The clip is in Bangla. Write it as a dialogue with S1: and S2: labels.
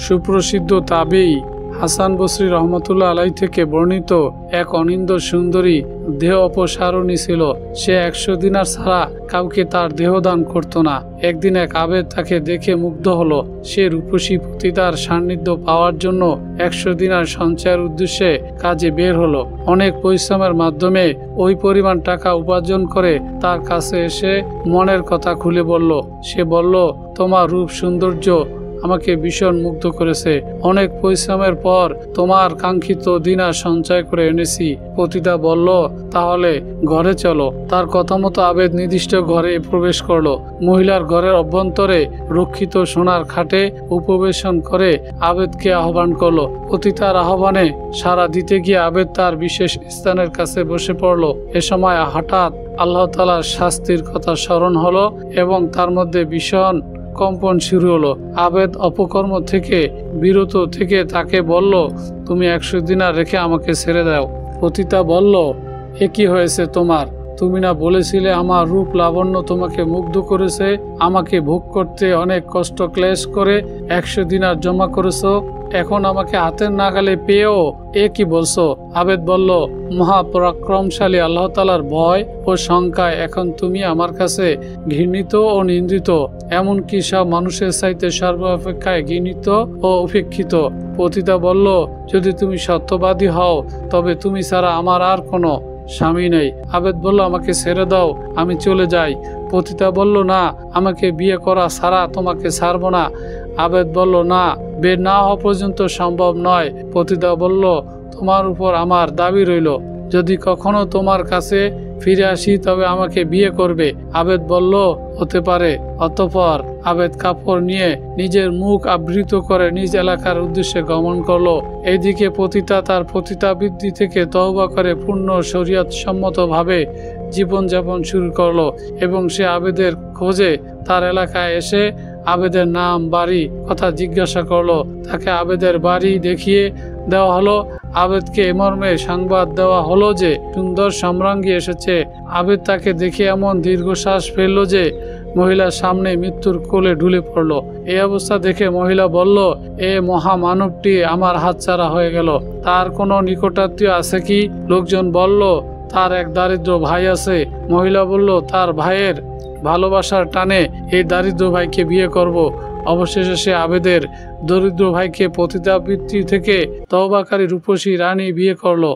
S1: সুপ্রসিদ্ধ তাবেঈ হাসান বসরি রহমতুল্লাহ আলাই থেকে বর্ণিত এক অনিন্দ সুন্দরী দেহ অপসারণী ছিল। সে 100 দিনার ছাড়া কাউকে তার দেহ দান করত না। একদিন এক আবেদ তাকে দেখে মুগ্ধ হলো। সে রূপসী পতিতার সান্নিধ্য পাওয়ার জন্য 100 দিনার সঞ্চয়ের উদ্দেশ্যে কাজে বের হলো। অনেক পরিশ্রমের মাধ্যমে ওই পরিমাণ টাকা উপার্জন করে তার কাছে এসে মনের কথা খুলে বলল। সে বলল, তোমার রূপ সৌন্দর্য আমাকে ভীষণ মুগ্ধ করেছে। অনেক পরিশ্রমের পর তোমার কাঙ্ক্ষিত দিনার সঞ্চয় করে এনেছি। পতিতা বলল, তাহলে ঘরে চলো। তার কথা মতো আবেদ নির্দিষ্ট ঘরে প্রবেশ করলো। মহিলার ঘরের অভ্যন্তরে রক্ষিত সোনার খাটে উপবেশন করে আবেদকে আহ্বান করলো। পতিতার আহ্বানে সাড়া দিতে গিয়ে আবেদ তার বিশেষ স্থানের কাছে বসে পড়ল। এ সময় হঠাৎ আল্লাহ তাআলার শাস্তির কথা স্মরণ হলো এবং তার মধ্যে ভীষণ কম্পন শুরু হলো। আবেদ অপকর্ম থেকে বিরত থেকে তাকে বলল, তুমি 100 দিনার রেখে আমাকে ছেড়ে দাও। পতিতা বলল, এ কি হয়েছে তোমার? তুমি না বলেছিলে আমার রূপ লাবণ্য তোমাকে মুগ্ধ করেছে? আমাকে ভোগ করতে অনেক কষ্ট ক্লেশ করে 100 দিনার জমা করেছো, এখন আমাকে হাতের নাগালে পেয়েও এ কি বলছো? আবেদ বলল, মহাপরাক্রমশালী আল্লাহ তাআলার ভয় ও শঙ্কায় এখন তুমি আমার কাছে ঘৃণিত ও নিন্দিত, এমনকি সব মানুষের চাইতে সর্বাপেক্ষায় ঘৃণিত ও উপেক্ষিত। পতিতা বলল, যদি তুমি সত্যবাদী হও তবে তুমি ছাড়া আমার আর কোনো স্বামী নেই। আবেদ বলল, আমাকে ছেড়ে দাও, আমি চলে যাই। পতিতা বলল, না, আমাকে বিয়ে করা ছাড়া তোমাকে ছাড়ব না। আবেদ বলল, না, বের না হওয়া পর্যন্ত সম্ভব নয়। পতিতা বলল, তোমার উপর আমার দাবি রইল, যদি কখনো তোমার কাছে ফিরে আসি তবে আমাকে বিয়ে করবে। আবেদ বলল, হতে পারে। অতঃপর আবেদ কাপড় নিয়ে নিজের মুখ আবৃত করে নিজ এলাকার উদ্দেশ্যে গমন করলো। এইদিকে পতিতা তার পতিতাবৃত্তি থেকে তওবা করে পূর্ণ শরীয়ত সম্মতভাবে জীবনযাপন শুরু করলো এবং সে আবেদের খোঁজে তার এলাকায় এসে আবেদের নাম বাড়ি কথা জিজ্ঞাসা করলো। তাকে আবেদের বাড়ি দেখিয়ে দেওয়া হলো। আবেদকে মর্মে সংবাদ দেওয়া হলো যে সুন্দর সম্রাঙ্গী এসেছে। আবেদ তাকে দেখে এমন দীর্ঘশ্বাস ফেলল যে মহিলার সামনে মৃত্যুর কোলে ঢুলে পড়ল। এই অবস্থা দেখে মহিলা বলল, এ মহামানবটি আমার হাতছাড়া হয়ে গেল। তার কোনো নিকটাত্মীয় আছে কি? লোকজন বলল, তার এক দারিদ্র ভাই আছে। মহিলা বলল, তার ভাইয়ের ভালোবাসার টানে এই দারিদ্র ভাইকে বিয়ে করব। অবশেষে সে আবেদের দরিদ্র ভাইকে পতিতাবৃত্তি থেকে তওবাকারী রূপসী রানী বিয়ে করলো।